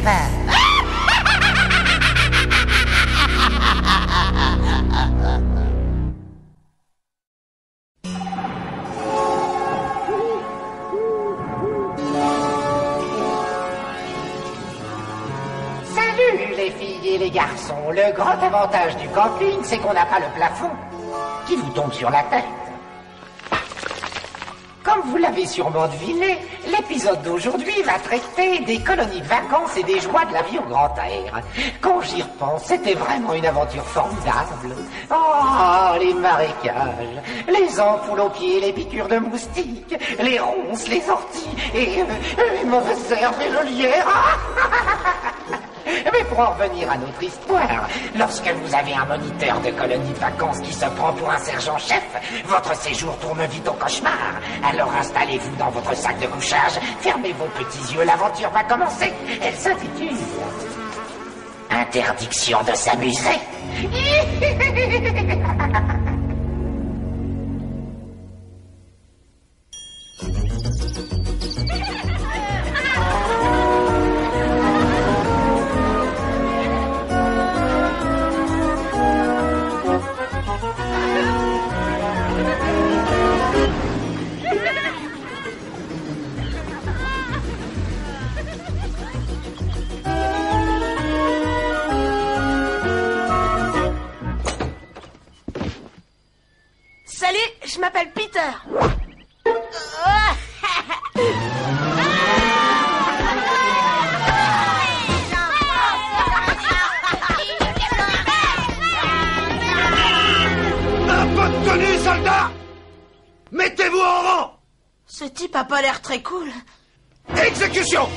Salut les filles et les garçons. Le grand avantage du camping, c'est qu'on n'a pas le plafond qui vous tombe sur la tête. Comme vous l'avez sûrement deviné, l'épisode d'aujourd'hui va traiter des colonies de vacances et des joies de la vie au grand air. Quand j'y repense, c'était vraiment une aventure formidable. Oh, les marécages, les ampoules aux pieds, les piqûres de moustiques, les ronces, les orties et les mauvaises herbes et le lierre. Mais pour en revenir à notre histoire, lorsque vous avez un moniteur de colonie de vacances qui se prend pour un sergent-chef, votre séjour tourne vite au cauchemar. Alors installez-vous dans votre sac de couchage, fermez vos petits yeux, l'aventure va commencer. Elle s'intitule Interdiction de s'amuser. Salut, je m'appelle Peter. Un peu de tenue, soldats! Mettez-vous en rang! Ce type a pas l'air très cool. Exécution!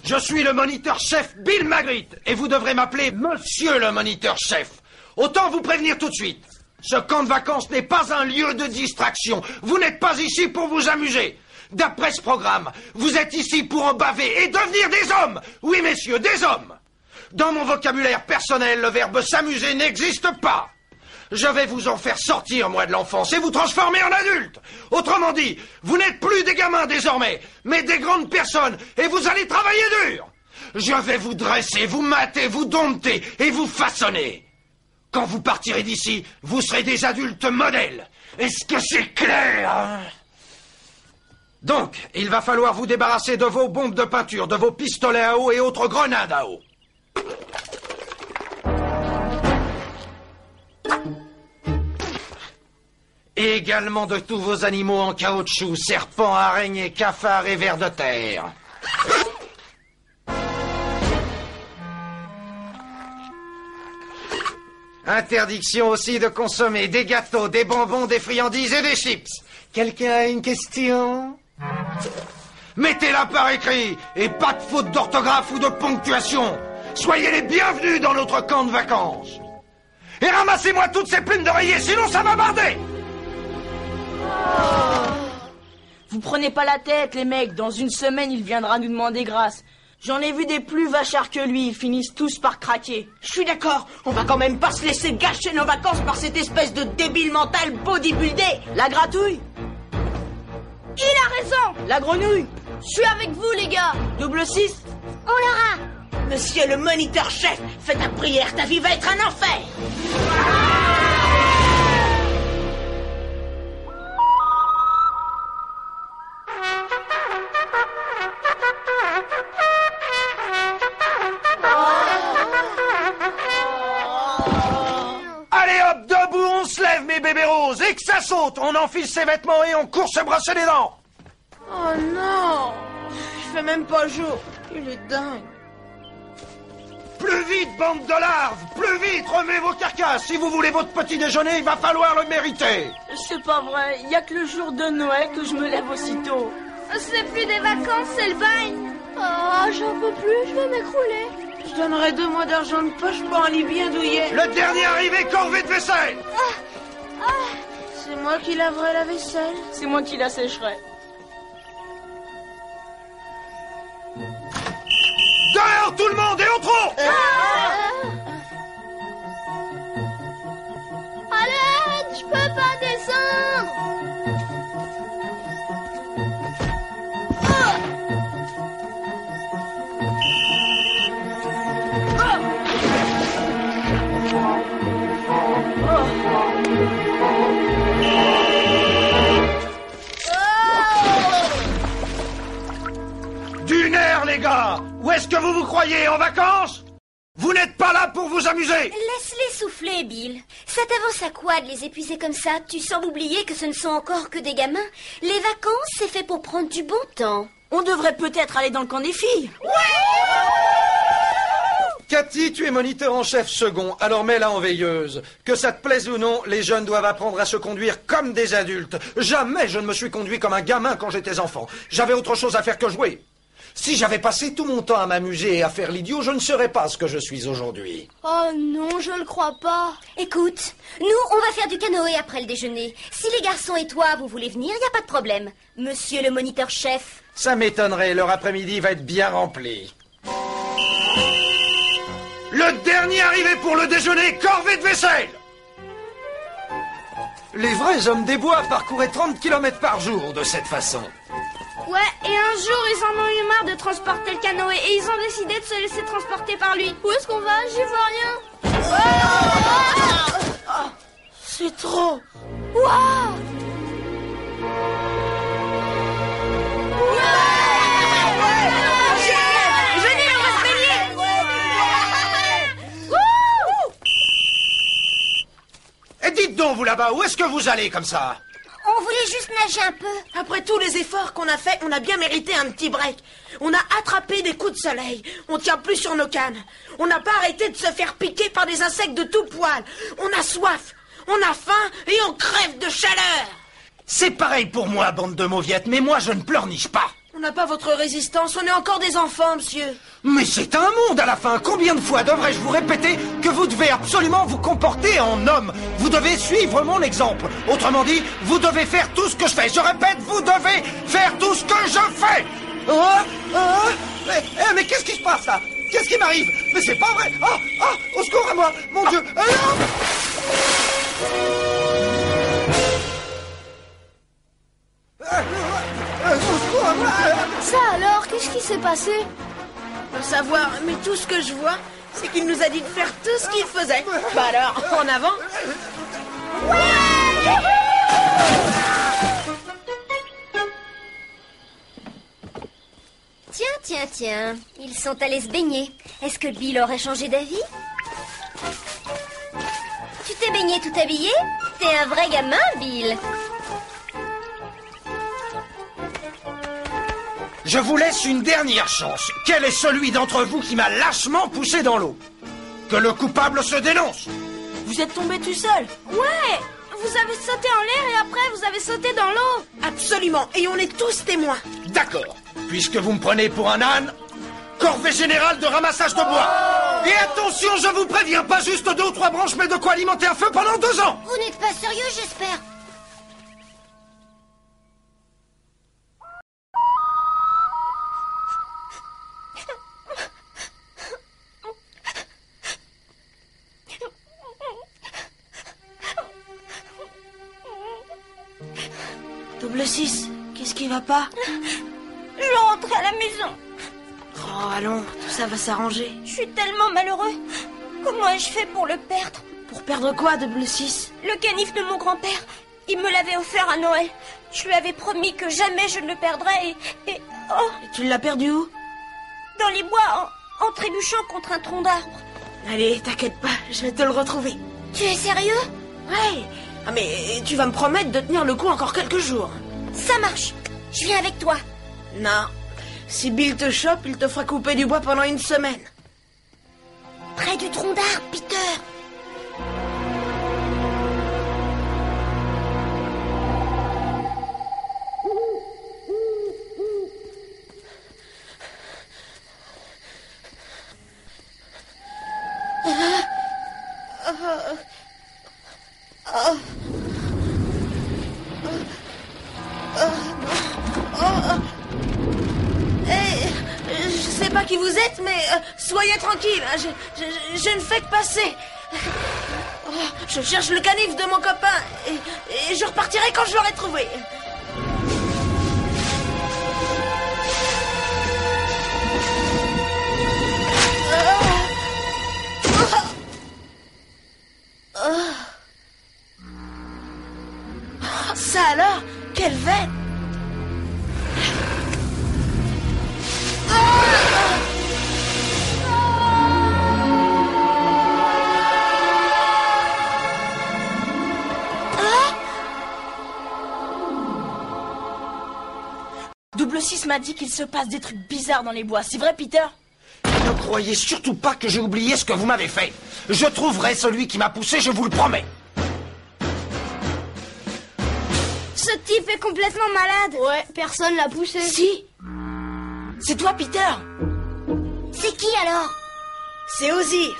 Je suis le moniteur-chef Bill Magritte, et vous devrez m'appeler Monsieur le moniteur-chef. Autant vous prévenir tout de suite. Ce camp de vacances n'est pas un lieu de distraction. Vous n'êtes pas ici pour vous amuser. D'après ce programme, vous êtes ici pour en baver et devenir des hommes. Oui, messieurs, des hommes. Dans mon vocabulaire personnel, le verbe s'amuser n'existe pas. Je vais vous en faire sortir, moi, de l'enfance, et vous transformer en adulte. Autrement dit, vous n'êtes plus des gamins désormais, mais des grandes personnes, et vous allez travailler dur. Je vais vous dresser, vous mater, vous dompter, et vous façonner. Quand vous partirez d'ici, vous serez des adultes modèles. Est-ce que c'est clair, hein? Donc, il va falloir vous débarrasser de vos bombes de peinture, de vos pistolets à eau et autres grenades à eau. Et également de tous vos animaux en caoutchouc, serpents, araignées, cafards et vers de terre. Interdiction aussi de consommer des gâteaux, des bonbons, des friandises et des chips. Quelqu'un a une question? Mettez-la par écrit, et pas de faute d'orthographe ou de ponctuation. Soyez les bienvenus dans notre camp de vacances. Et ramassez-moi toutes ces plumes d'oreiller, sinon ça va barder. Vous prenez pas la tête, les mecs. Dans une semaine, il viendra nous demander grâce. J'en ai vu des plus vachards que lui, ils finissent tous par craquer. Je suis d'accord, on va quand même pas se laisser gâcher nos vacances par cette espèce de débile mental bodybuildé. La gratouille? Il a raison. La grenouille? Je suis avec vous, les gars. Double 6? On l'aura. Monsieur le moniteur-chef, fais ta prière, ta vie va être un enfer. Bébé Rose, et que ça saute, on enfile ses vêtements et on court se brosser les dents. Oh non, il fait même pas jour, il est dingue. Plus vite, bande de larves, plus vite, remets vos carcasses. Si vous voulez votre petit déjeuner, il va falloir le mériter. C'est pas vrai, y a que le jour de Noël que je me lève aussitôt. C'est plus des vacances, c'est le bagne. Oh, j'en peux plus, je vais m'écrouler. Je donnerais 2 mois d'argent de poche pour un lit bien douillet. Le dernier arrivé corvée de vaisselle. C'est moi qui laverai la vaisselle. C'est moi qui la sécherai. Dehors tout le monde et au trot. À l'aide, je peux pas descendre. vous vous croyez en vacances? Vous n'êtes pas là pour vous amuser! Laisse-les souffler, Bill. Ça t'avance à quoi de les épuiser comme ça? Tu sembles oublier que ce ne sont encore que des gamins. Les vacances, c'est fait pour prendre du bon temps. On devrait peut-être aller dans le camp des filles. Cathy, tu es moniteur en chef second, alors mets-la en veilleuse. Que ça te plaise ou non, les jeunes doivent apprendre à se conduire comme des adultes. Jamais je ne me suis conduit comme un gamin quand j'étais enfant. J'avais autre chose à faire que jouer. Si j'avais passé tout mon temps à m'amuser et à faire l'idiot, je ne serais pas ce que je suis aujourd'hui. Oh non, je le crois pas. Écoute, nous, on va faire du canoë après le déjeuner. Si les garçons et toi, vous voulez venir, y a pas de problème. Monsieur le moniteur-chef. Ça m'étonnerait, leur après-midi va être bien rempli. Le dernier arrivé pour le déjeuner, corvée de vaisselle! Les vrais hommes des bois parcouraient 30 km par jour de cette façon. Ouais, et un jour, ils en ont eu marre de transporter le canoë et ils ont décidé de se laisser transporter par lui. Où est-ce qu'on va? J'y vois rien. C'est trop. Waouh! Venez, on va se baigner! Et dites donc, vous là-bas, où est-ce que vous allez comme ça? On voulait juste nager un peu. Après tous les efforts qu'on a faits, on a bien mérité un petit break. On a attrapé des coups de soleil. On tient plus sur nos cannes. On n'a pas arrêté de se faire piquer par des insectes de tout poil. On a soif, on a faim et on crève de chaleur. C'est pareil pour moi, bande de mauviettes, mais moi je ne pleurniche pas. On n'a pas votre résistance, on est encore des enfants, monsieur. Mais c'est un monde à la fin. Combien de fois devrais-je vous répéter que vous devez absolument vous comporter en homme? Vous devez suivre mon exemple. Autrement dit, vous devez faire tout ce que je fais. Je répète, vous devez faire tout ce que je fais. Mais qu'est-ce qui se passe là? Qu'est-ce qui m'arrive? Mais c'est pas vrai. Au secours à moi, mon Dieu. Au secours à moi. Ça alors, qu'est-ce qui s'est passé? Pas savoir, mais tout ce que je vois, c'est qu'il nous a dit de faire tout ce qu'il faisait. Bah alors, en avant. Tiens, ils sont allés se baigner. Est-ce que Bill aurait changé d'avis? Tu t'es baigné tout habillé? T'es un vrai gamin, Bill. Je vous laisse une dernière chance. Quel est celui d'entre vous qui m'a lâchement poussé dans l'eau? Que le coupable se dénonce. Vous êtes tombé tout seul. Ouais, vous avez sauté en l'air et après vous avez sauté dans l'eau. Absolument, et on est tous témoins. D'accord. Puisque vous me prenez pour un âne, corvée générale de ramassage de bois. Et attention, je vous préviens, pas juste 2 ou 3 branches, mais de quoi alimenter un feu pendant 2 ans. Vous n'êtes pas sérieux, j'espère. Double 6, qu'est-ce qui va pas? Je veux rentrer à la maison. Oh, allons, tout ça va s'arranger. Je suis tellement malheureux. Comment ai-je fait pour le perdre? Pour perdre quoi, Double 6? Le canif de mon grand-père. Il me l'avait offert à Noël. Je lui avais promis que jamais je ne le perdrais et... Et tu l'as perdu où? Dans les bois, en trébuchant contre un tronc d'arbre. Allez, t'inquiète pas, je vais te le retrouver. Tu es sérieux? Ouais. Ah mais tu vas me promettre de tenir le coup encore quelques jours. Ça marche. Je viens avec toi. Non. Si Bill te chope, il te fera couper du bois pendant 1 semaine. Près du tronc d'arbre, Peter. Je sais pas qui vous êtes, mais soyez tranquille. Je ne fais que passer. Oh, je cherche le canif de mon copain et je repartirai quand je l'aurai trouvé. Ça alors? Quelle veine! Double 6 m'a dit qu'il se passe des trucs bizarres dans les bois. C'est vrai, Peter? Ne croyez surtout pas que j'ai oublié ce que vous m'avez fait. Je trouverai celui qui m'a poussé, je vous le promets. Ce type est complètement malade. Ouais, personne l'a poussé. Si. C'est toi, Peter? C'est qui alors? C'est Ozir.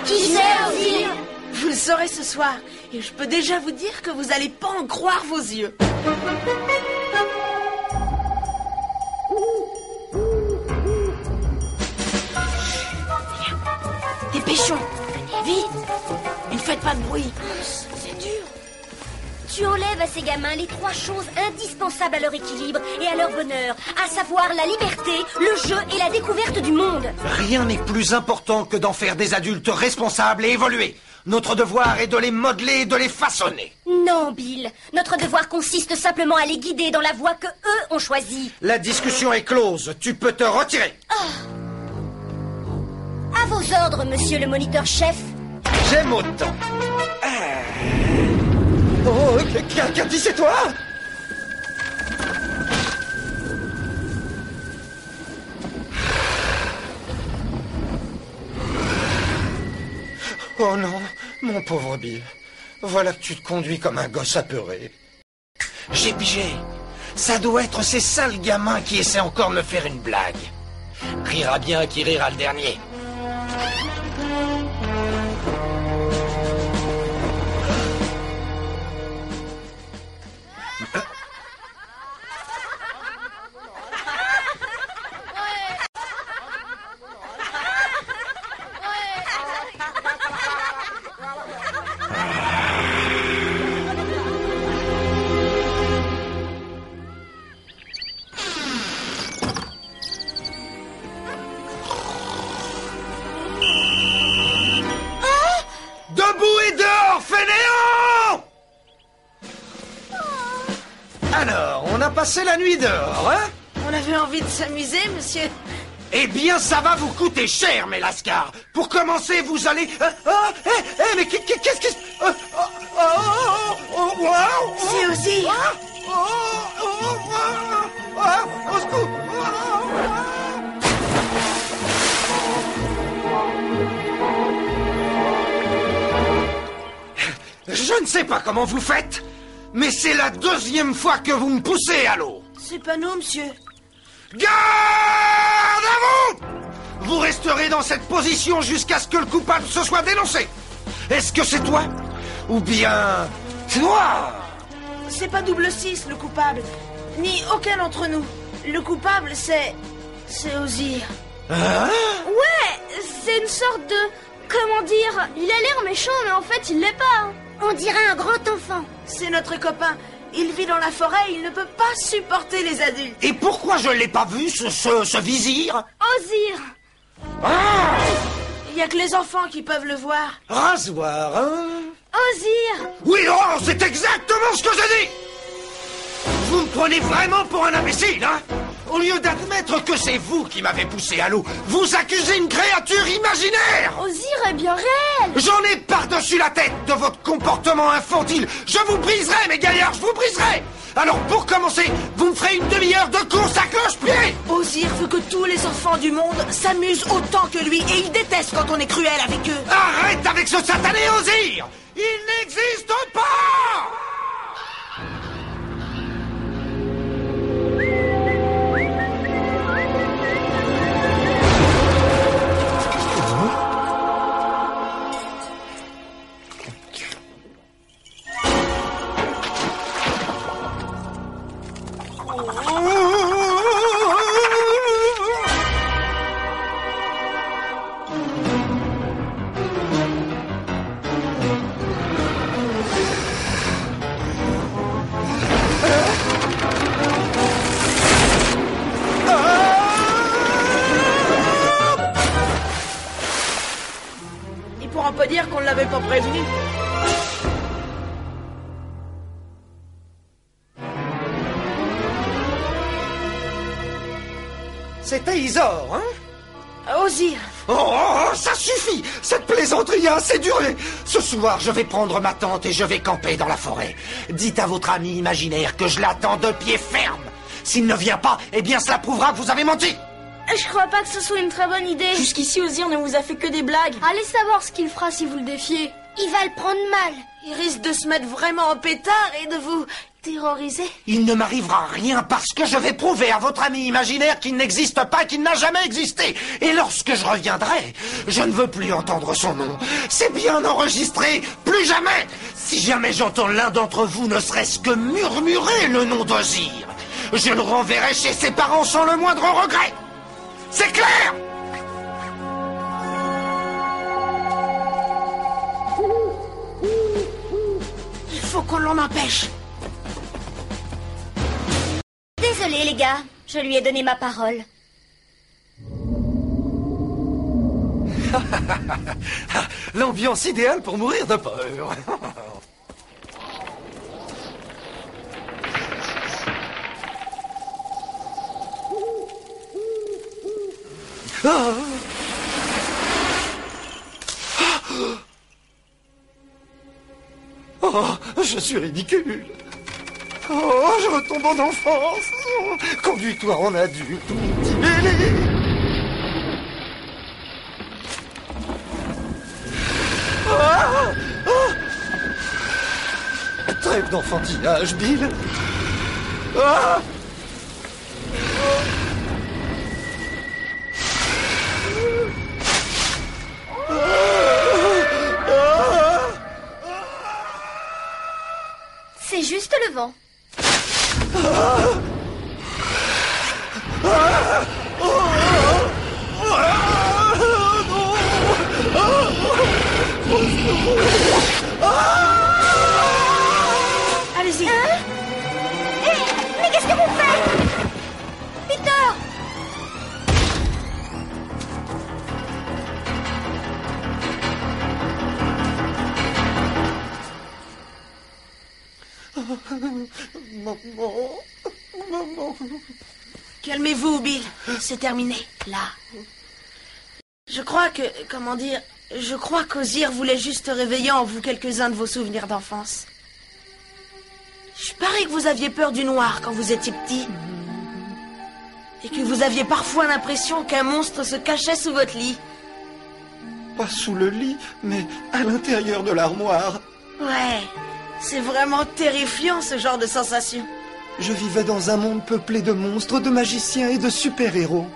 Qui c'est Ozir? Vous le saurez ce soir. Et je peux déjà vous dire que vous allez pas en croire vos yeux. Dépêchons. Vite. Et ne faites pas de bruit. C'est dur. Tu enlèves à ces gamins les 3 choses indispensables à leur équilibre et à leur bonheur, à savoir la liberté, le jeu et la découverte du monde. Rien n'est plus important que d'en faire des adultes responsables et évolués. Notre devoir est de les modeler et de les façonner. Non, Bill. Notre devoir consiste simplement à les guider dans la voie que eux ont choisie. La discussion est close. Tu peux te retirer. À vos ordres, monsieur le moniteur-chef. J'aime autant. Oh, Cathy, c'est toi? Oh non, mon pauvre Bill. Voilà que tu te conduis comme un gosse apeuré. J'ai pigé. Ça doit être ces sales gamins qui essaient encore de me faire une blague. Rira bien qui rira le dernier. Debout et dehors, fainéant! Alors, on a passé la nuit dehors, hein? On avait envie de s'amuser, monsieur. Eh bien, ça va vous coûter cher, mes lascars. Pour commencer, vous allez... mais qu'est-ce qui... C'est Ozir. Au secours! Je ne sais pas comment vous faites, mais c'est la 2e fois que vous me poussez à l'eau. C'est pas nous, monsieur. Garde à vous! Vous resterez dans cette position jusqu'à ce que le coupable se soit dénoncé. Est-ce que c'est toi? Ou bien... toi? C'est pas Double 6, le coupable. Ni aucun d'entre nous. Le coupable, c'est Ozir. Hein? Ouais, c'est une sorte de... Comment dire? Il a l'air méchant, mais en fait, il l'est pas. On dirait un grand enfant. C'est notre copain. Il vit dans la forêt, il ne peut pas supporter les adultes. Et pourquoi je l'ai pas vu, ce vizir? Ozir. Ah! Il y a que les enfants qui peuvent le voir. Rasoir, hein? Ozir. Oui, oh, c'est exactement ce que j'ai dit! Vous me prenez vraiment pour un imbécile, hein? Au lieu d'admettre que c'est vous qui m'avez poussé à l'eau, vous accusez une créature imaginaire! Ozir est bien réel. J'en ai par-dessus la tête de votre comportement infantile. Je vous briserai, mes gaillards, je vous briserai. Alors, pour commencer, vous me ferez une demi-heure de course à cloche-pied. Ozir veut que tous les enfants du monde s'amusent autant que lui, et il déteste quand on est cruel avec eux. Arrête avec ce satané Ozir! Il n'existe pas! Il pourra pas dire qu'on ne l'avait pas prévenu. C'était Isor, hein? Ozir. Oh, ça suffit! Cette plaisanterie a assez duré! Ce soir, je vais prendre ma tente et je vais camper dans la forêt. Dites à votre ami imaginaire que je l'attends de pied ferme. S'il ne vient pas, eh bien cela prouvera que vous avez menti. Je crois pas que ce soit une très bonne idée. Jusqu'ici, Ozir ne vous a fait que des blagues. Allez savoir ce qu'il fera si vous le défiez. Il va le prendre mal. Il risque de se mettre vraiment en pétard et de vous terroriser. Il ne m'arrivera rien parce que je vais prouver à votre ami imaginaire qu'il n'existe pas, qu'il n'a jamais existé. Et lorsque je reviendrai, je ne veux plus entendre son nom. C'est bien enregistré, plus jamais. Si jamais j'entends l'un d'entre vous ne serait-ce que murmurer le nom d'Ozir, je le renverrai chez ses parents sans le moindre regret. C'est clair? Il faut qu'on l'en empêche. Désolé les gars, je lui ai donné ma parole. L'ambiance idéale pour mourir de peur. Oh, je suis ridicule. Oh, je retombe en enfance. Oh, conduis-toi en adulte. Trêve d'enfantillage, Bill. Ah! C'est juste le vent. Allez-y. Mais qu'est-ce que vous faites? Peter! Maman. Calmez-vous, Bill. C'est terminé, là. Je crois que... Comment dire... Je crois qu'Ozir voulait juste réveiller en vous quelques-uns de vos souvenirs d'enfance. Je parie que vous aviez peur du noir quand vous étiez petit. Et que vous aviez parfois l'impression qu'un monstre se cachait sous votre lit. Pas sous le lit, mais à l'intérieur de l'armoire. Ouais, c'est vraiment terrifiant ce genre de sensation. Je vivais dans un monde peuplé de monstres, de magiciens et de super-héros.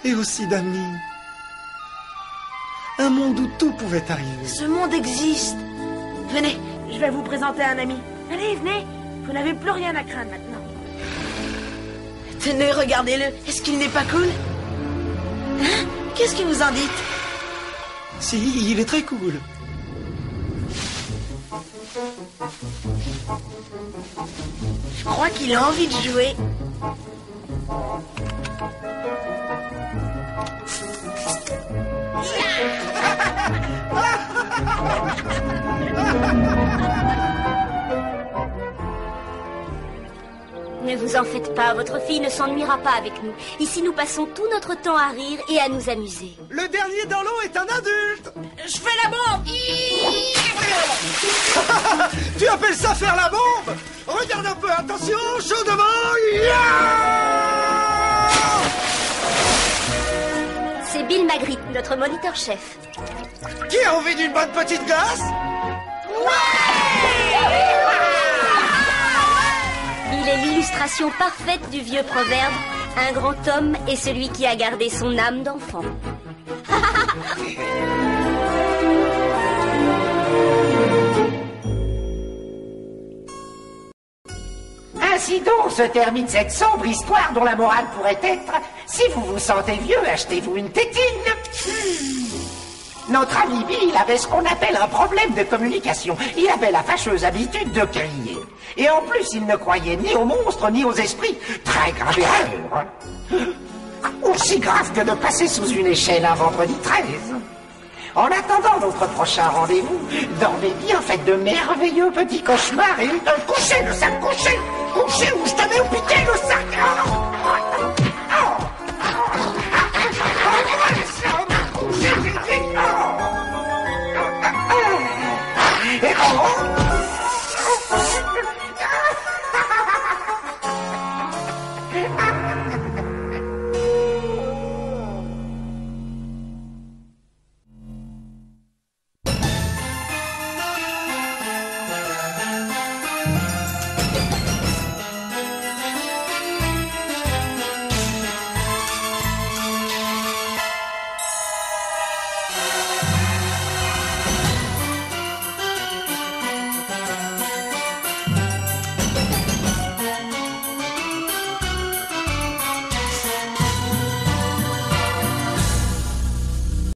Et aussi d'amis. Un monde où tout pouvait arriver. Ce monde existe. Venez, je vais vous présenter un ami. Allez, venez. Vous n'avez plus rien à craindre maintenant. Tenez, regardez-le. Est-ce qu'il n'est pas cool? Hein? Qu'est-ce que vous en dites? Si, il est très cool. Je crois qu'il a envie de jouer. Ne vous en faites pas, votre fille ne s'ennuiera pas avec nous. Ici, nous passons tout notre temps à rire et à nous amuser. Le dernier dans l'eau est un adulte. Je fais la bombe. Tu appelles ça faire la bombe? Regarde un peu, attention, chaud devant. C'est Bill Magritte, notre moniteur-chef. Qui a envie d'une bonne petite glace? Il est l'illustration parfaite du vieux proverbe. Un grand homme est celui qui a gardé son âme d'enfant. Ainsi donc se termine cette sombre histoire dont la morale pourrait être: si vous vous sentez vieux, achetez-vous une tétine. Notre ami Bill avait ce qu'on appelle un problème de communication. Il avait la fâcheuse habitude de crier. Et en plus, il ne croyait ni aux monstres ni aux esprits. Très grave erreur. Aussi grave que de passer sous une échelle un vendredi 13. En attendant notre prochain rendez-vous, dormez bien, faites de merveilleux petits cauchemars et couchez le sac, couchez. Couchez ou je te mets au piquet le sac. Et